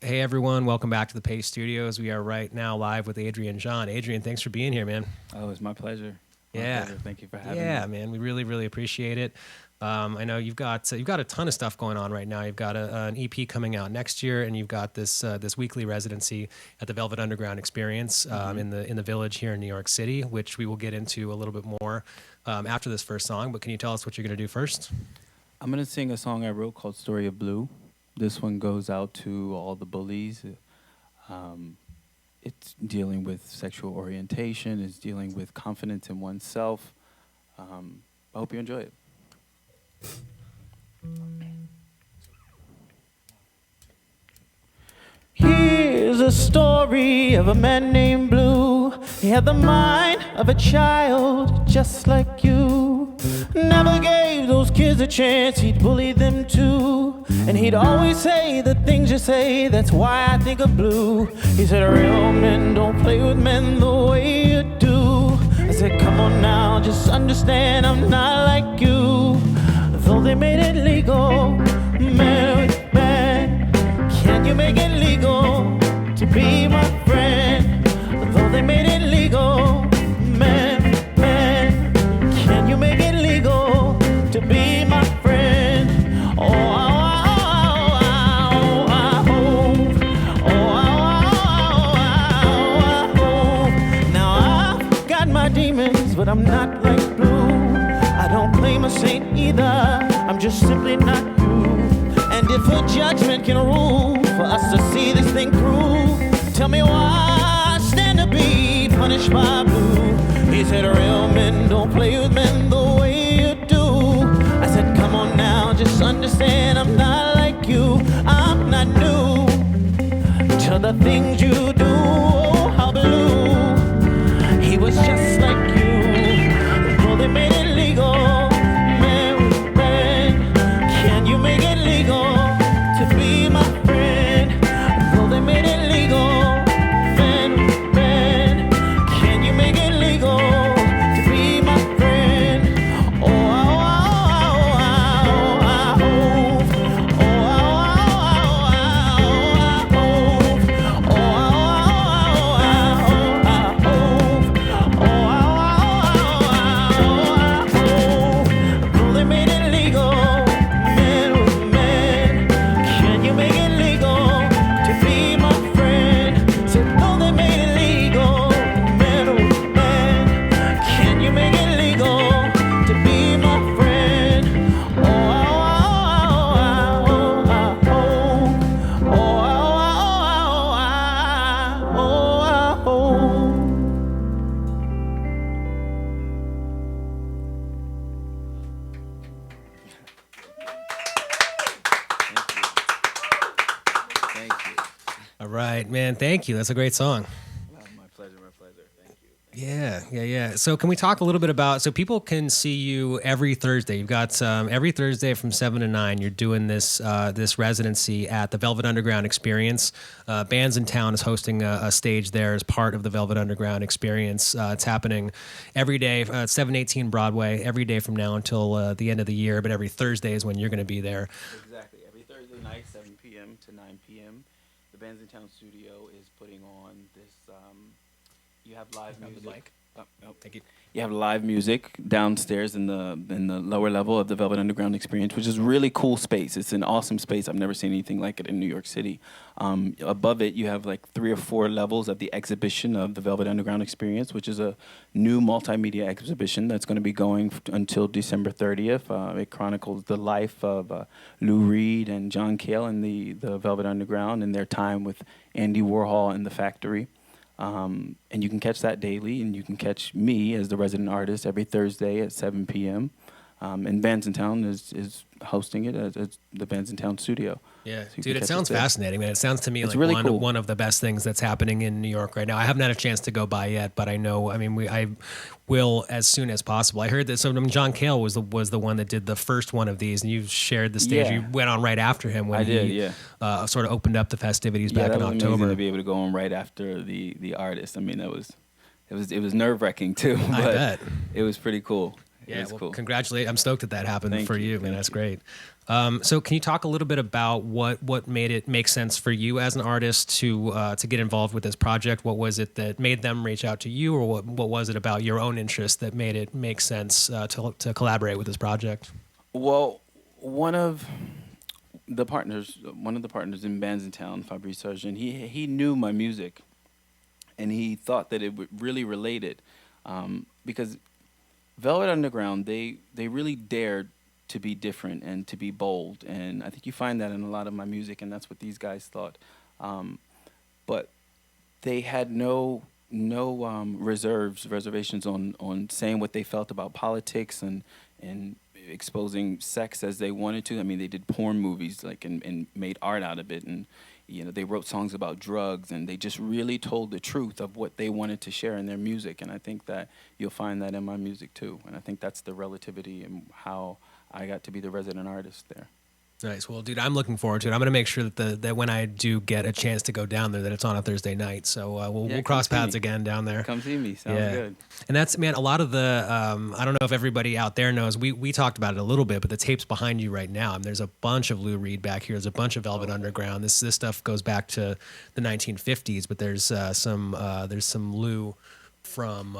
Hey everyone, welcome back to the Paste Studios. We are right now live with Adrian Jean. Adrian, thanks for being here, man. Oh, it's my pleasure. Pleasure. Thank you for having me. Yeah, man, we really appreciate it. I know you've got a ton of stuff going on right now. You've got an EP coming out next year, and you've got this weekly residency at the Velvet Underground Experience in the Village here in New York City, which we will get into a little bit more after this first song. But can you tell us what you're going to do first? I'm going to sing a song I wrote called Story of Blue. This one goes out to all the bullies. It's dealing with sexual orientation. It's dealing with confidence in oneself. I hope you enjoy it. Here's a story of a man named Blue. He had the mind of a child, just like you. Never gave those kids a chance, he'd bully them too. And he'd always say the things you say, that's why I think of Blue. He said, real men don't play with men the way you do. I said, come on now, just understand I'm not like you. Though they made it legal, man with man, can you make it legal to be my friend? Though they made it legal, man with man, can you make it legal to be my friend? Now I've got my demons, but I'm not like Blue. I don't claim a saint either, I'm just simply not you. And if a judgment can rule for us to see this thing through, tell me why I stand to be punished by Blue. He said real men don't play with men the way you do. I said come on now, just understand I'm not like you. I'm not new to the things you do. Oh, how Blue, he was just like you. Though they made it legal, man with man, can you make it legal to be my friend? Though they made it legal, man with man, can you make it legal to be my friend? Oh, though they made it legal, man with man, can you make it legal to be my friend? Said though they made it legal, man with man, can you make it legal to be my friend? Thank you. All right, man. Thank you. That's a great song. My pleasure. Thank you. Yeah. So can we talk a little bit about, so people can see you every Thursday. You've got every Thursday from 7 to 9, you're doing this residency at the Velvet Underground Experience. Bands in Town is hosting a stage there as part of the Velvet Underground Experience. It's happening every day, 718 Broadway, every day from now until the end of the year, but every Thursday is when you're going to be there. Exactly. Every Thursday night, 7 p.m. to 9 p.m., the Bands in Town studio is putting on this. You have live music. Thank you. You have live music downstairs in the lower level of the Velvet Underground Experience, which is a really cool space. It's an awesome space. I've never seen anything like it in New York City. Above it, you have like 3 or 4 levels of the exhibition of the Velvet Underground Experience, which is a new multimedia exhibition that's going to be going until December 30th. It chronicles the life of Lou Reed and John Cale in the Velvet Underground and their time with Andy Warhol in the factory. And you can catch that daily, and you can catch me as the resident artist every Thursday at 7 p.m. And Bands in Town is hosting it at the Bands in Town studio. Yeah, So dude, it sounds fascinating, man. It sounds to me It's like really cool. one of the best things that's happening in New York right now. I haven't had a chance to go by yet, but I know. I mean, I will as soon as possible. I heard that. So John Cale was the one that did the first one of these, and you shared the stage. Yeah. You went on right after him when I he did, yeah. Sort of opened up the festivities back that in was amazing October. to be able to go on right after the artist. I mean, it was nerve wracking too. I But bet. it was pretty cool. Yeah, was cool. Congratulations. I'm stoked that happened Thank for you, man. That's great. So can you talk a little bit about what made it make sense for you as an artist to get involved with this project? What was it that made them reach out to you, or what was it about your own interest that made it make sense to collaborate with this project? Well, one of the partners in Bands in Town, Fabrice Sargent, he knew my music, and he thought that it would really related, because Velvet Underground, they really dared to be different and to be bold, and I think you find that in a lot of my music, and that's what these guys thought. But they had no reservations on saying what they felt about politics and exposing sex as they wanted to. I mean, they did porn movies and made art out of it, and they wrote songs about drugs, and they just really told the truth of what they wanted to share in their music. And I think that you'll find that in my music too. And I think that's the relativity and how I got to be the resident artist there. Nice. Well, dude, I'm looking forward to it. I'm going to make sure that when I do get a chance to go down there, that it's on a Thursday night. So we'll cross paths again down there. Come see me. Sounds good. And that's, man, a lot of the, I don't know if everybody out there knows, we talked about it a little bit, but the tape's behind you right now. I mean, there's a bunch of Lou Reed back here. There's a bunch of Velvet Underground. This stuff goes back to the 1950s, but there's some Lou from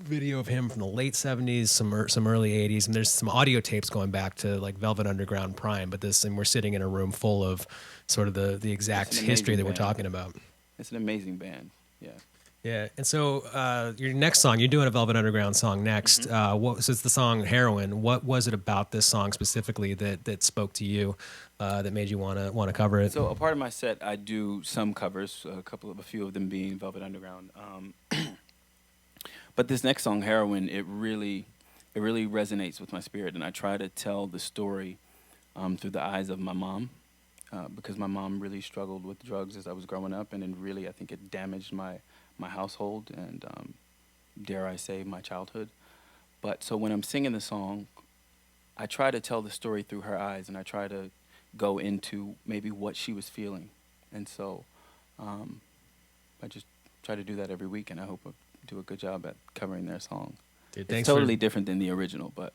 video of him from the late 70s, some early 80s, and there's some audio tapes going back to like Velvet Underground Prime, and we're sitting in a room full of sort of the exact history that we're talking about. It's an amazing band. Yeah. And so your next song, you're doing a Velvet Underground song next. So it's the song Heroin. What was it about this song specifically that spoke to you, that made you want to cover it? So a part of my set, I do some covers, a few of them being Velvet Underground. But this next song, Heroin, it really resonates with my spirit, and I try to tell the story through the eyes of my mom, because my mom really struggled with drugs as I was growing up, and really I think it damaged my household and, dare I say, my childhood. But so when I'm singing the song, I try to tell the story through her eyes, and I try to go into maybe what she was feeling. And so I just try to do that every week, and I hope do a good job at covering their song. Dude, it's totally different than the original, but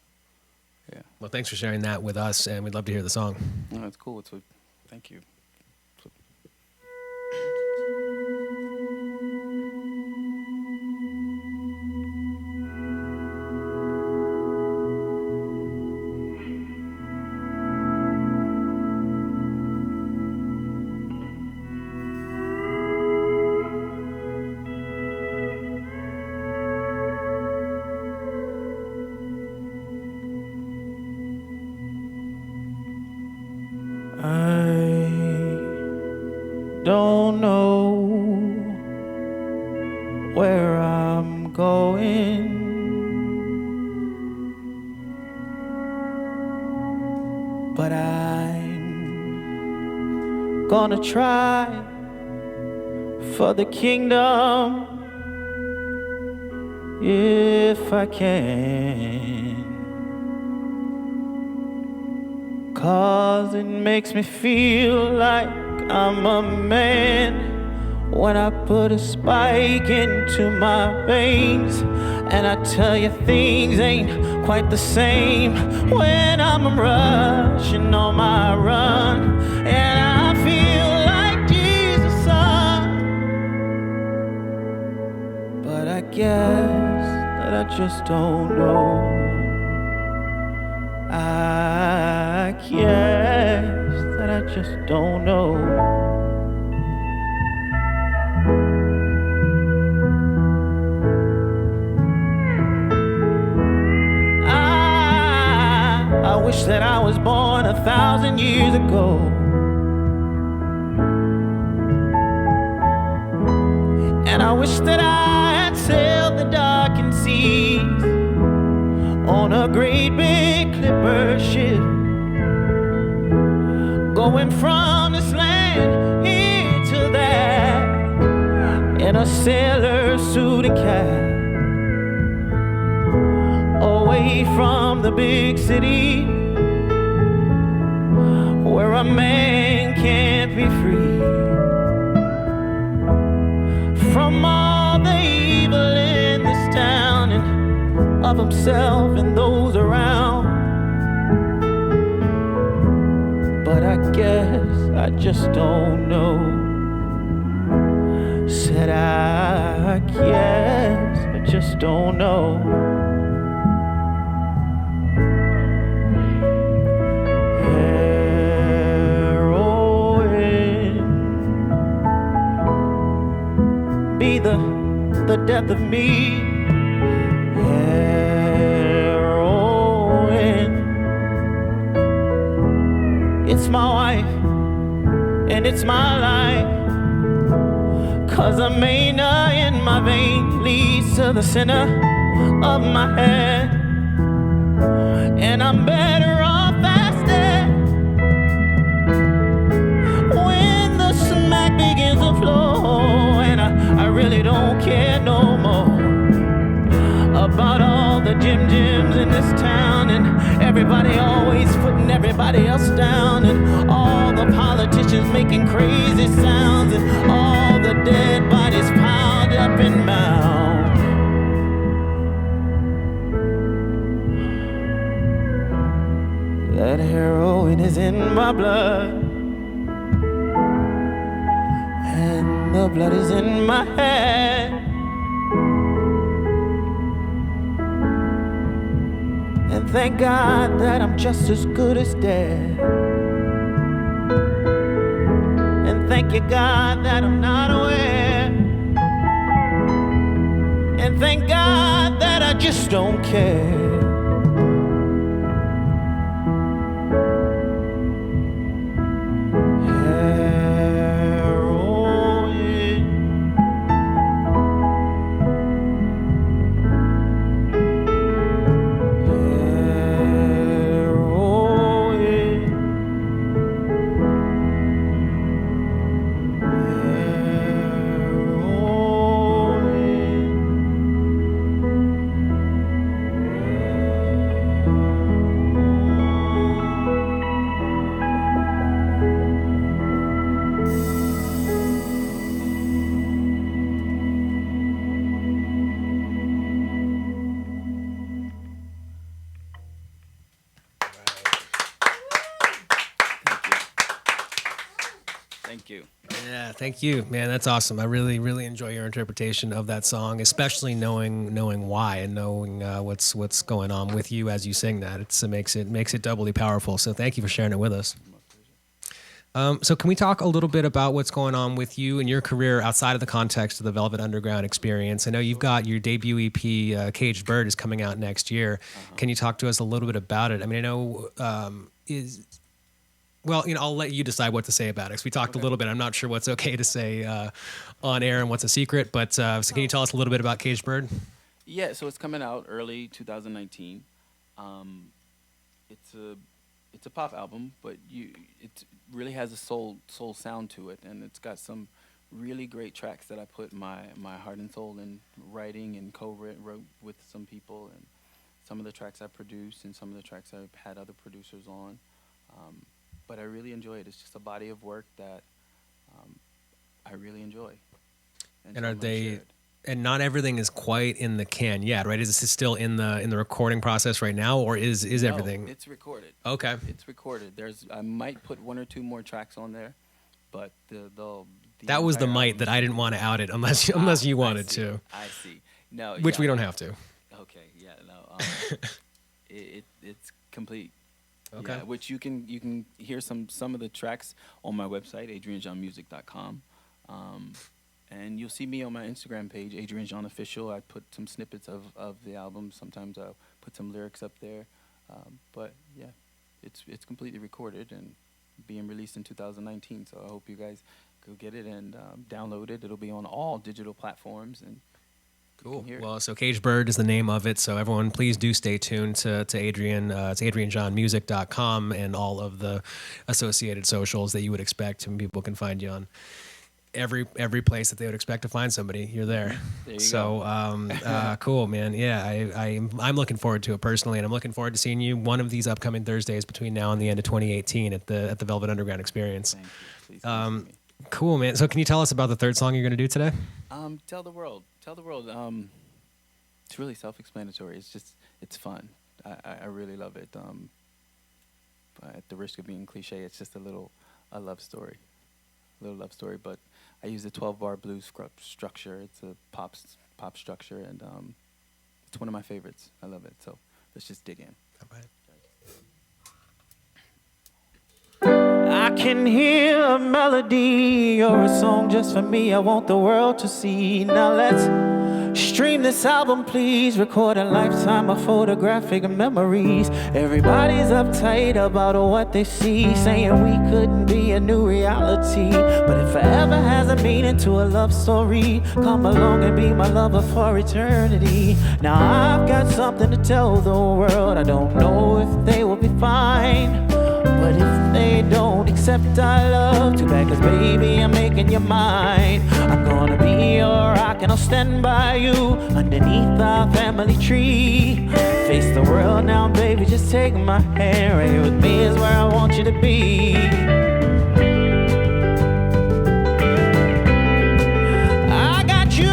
yeah. Well, thanks for sharing that with us, and we'd love to hear the song. No, it's cool. Thank you. Don't know where I'm going, but I'm gonna try for the kingdom if I can, 'cause it makes me feel like I'm a man when I put a spike into my veins, and I tell you things ain't quite the same when I'm rushing on my run, and I feel like Jesus' son. But I guess that I just don't know. I guess that I just don't know. I wish that I was born 1,000 years ago, and I wish that I had sailed the darkened seas on a great big clipper ship, going from this land here to that, in a sailor suit and cap, away from the big city, where a man can't be free from all the evil in this town, and a of himself and those around. But I guess I just don't know. Said I guess I just don't know. Heroin be the death of me. Heroin, it's my wife and it's my life. 'Cause a mania in my vein leads to the center of my head, and I'm better off fasting when the smack begins to flow. And I really don't care no more about all the gyms in this town, and everybody always putting everybody else down, and all the politicians making crazy sounds, and all the dead bodies piled up in mounds. That heroin is in my blood, and the blood is in my head. And thank God that I'm just as good as dead. And thank you, God, that I'm not aware. And thank God that I just don't care. Thank you. Yeah, thank you, man. That's awesome. I really, really enjoy your interpretation of that song, especially knowing why and knowing what's going on with you as you sing that. It makes it doubly powerful. So thank you for sharing it with us. So can we talk a little bit about what's going on with you and your career outside of the context of the Velvet Underground experience? I know you've got your debut EP, Caged Bird, is coming out next year. Can you talk to us a little bit about it? I mean, I know well, I'll let you decide what to say about it. 'Cause we talked a little bit. I'm not sure what's okay to say on air and what's a secret. But so can you tell us a little bit about Caged Bird? Yeah, so it's coming out early 2019. It's a pop album, but it really has a soul sound to it, and it's got some really great tracks that I put my heart and soul in writing and wrote with some people, and some of the tracks I produced and some of the tracks I've had other producers on. But I really enjoy it. It's just a body of work that I really enjoy. And are they? And not everything is quite in the can yet, right? Is this still in the recording process right now, or is No, everything? it's recorded. Okay. It's recorded. I might put one or two more tracks on there, but the that was the entire might album that is I didn't want to out it unless you wanted to. I see. No, Which yeah. we don't have to. Okay. Yeah. No. It's complete. Okay. Yeah, which you can hear some of the tracks on my website, adrianjeanmusic.com. And you'll see me on my Instagram page, Adrian Jean Official. I put some snippets of the album. Sometimes I'll put some lyrics up there. But yeah, it's completely recorded and being released in 2019. So I hope you guys go get it and download it. It'll be on all digital platforms. And cool. Well, so Caged Bird is the name of it. So everyone, please do stay tuned to Adrian. It's adrianjeanmusic.com and all of the associated socials that you would expect, and people can find you on every place that they would expect to find somebody. You're there. There you go. Cool, man. Yeah, I'm looking forward to it personally, and I'm looking forward to seeing you one of these upcoming Thursdays between now and the end of 2018 at the Velvet Underground Experience. Thank you. Please come see me. Cool, man. So can you tell us about the third song you're going to do today? Tell the world. it's really self-explanatory. It's fun. I really love it. At the risk of being cliche, it's just a love story, but I use the 12-bar blues structure. It's a pop structure, and it's one of my favorites. I love it. So let's just dig in. All right. I can hear a melody or a song just for me. I want the world to see. Now let's stream this album, please. Record a lifetime of photographic memories. Everybody's uptight about what they see, saying we couldn't be a new reality. But if forever has a meaning to a love story, come along and be my lover for eternity. Now I've got something to tell the world. I don't know if they will be fine, but if they don't accept our love, too bad, 'cause baby, I'm making you mine. I'm gonna be your rock and I'll stand by you underneath our family tree. Face the world now, baby, just take my hand. Right here with me is where I want you to be. I got you.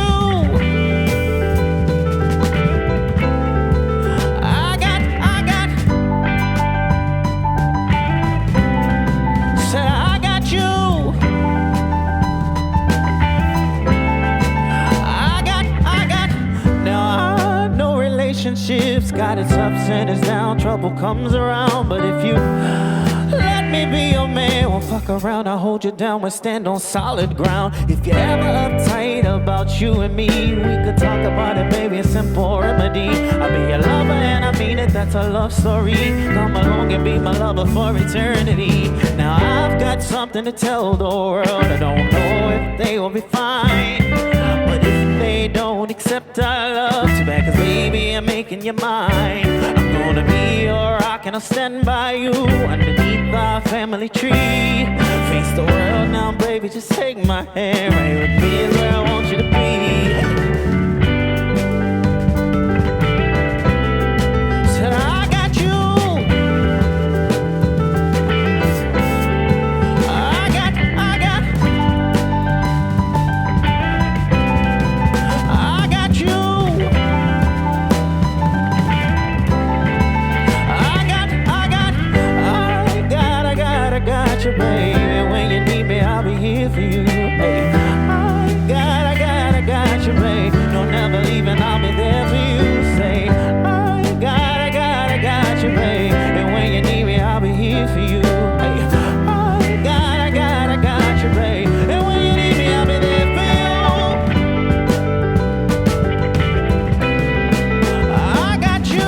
Relationships got its ups and its downs, trouble comes around. But if you let me be your man, won't fuck around, I'll hold you down, we'll stand on solid ground. If you're ever uptight about you and me, we could talk about it, baby, a simple remedy. I'll be your lover and I mean it, that's a love story. Come along and be my lover for eternity. Now I've got something to tell the world. I don't know if they will be fine, but if they don't accept our love, too bad, 'cause baby, I'm making you mine. I'm gonna be your rock and I'll stand by you underneath our family tree. Face the world now, baby, just take my hand. Right with me is where I want you to be. Said I got you. Baby, when you need me, I'll be here for you. Hey, I got you, babe. No, never leaving, I'll be there for you. Say, I got you, babe. And when you need me, I'll be here for you. Hey, I got you, babe. And when you need me, I'll be there for you. I got you.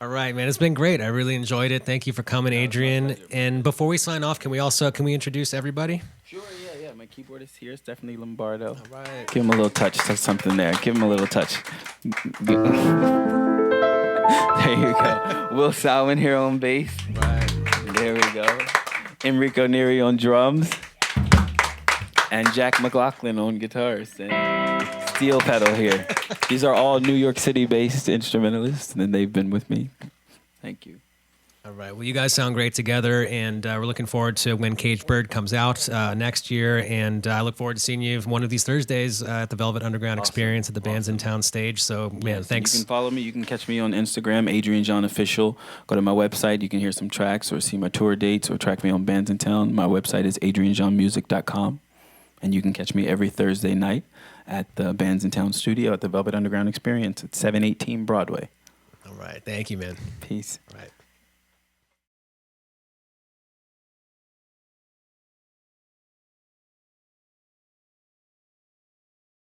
All right, man. It's been great. I really enjoyed it. Thank you for coming, Adrian. And before we sign off, can we introduce everybody? Sure, yeah. My keyboardist here is Stephanie Lombardo. All right. Give him a little touch, something there. Give him a little touch. There you go. Will Salmon here on bass. Right. There we go. Enrico Neri on drums. And Jack McLaughlin on guitars. And steel pedal here. These are all New York City-based instrumentalists, and they've been with me. Thank you. All right. Well, you guys sound great together, and we're looking forward to when Caged Bird comes out next year. And I look forward to seeing you one of these Thursdays at the Velvet Underground Experience at the Bands in Town stage. So, man, thanks. You can follow me. You can catch me on Instagram, Adrian Jean Official. Go to my website. You can hear some tracks or see my tour dates or track me on Bands in Town. My website is adrianjeanmusic.com. And you can catch me every Thursday night at the Bands in Town studio at the Velvet Underground Experience at 718 Broadway. All right. Thank you, man. Peace. All right.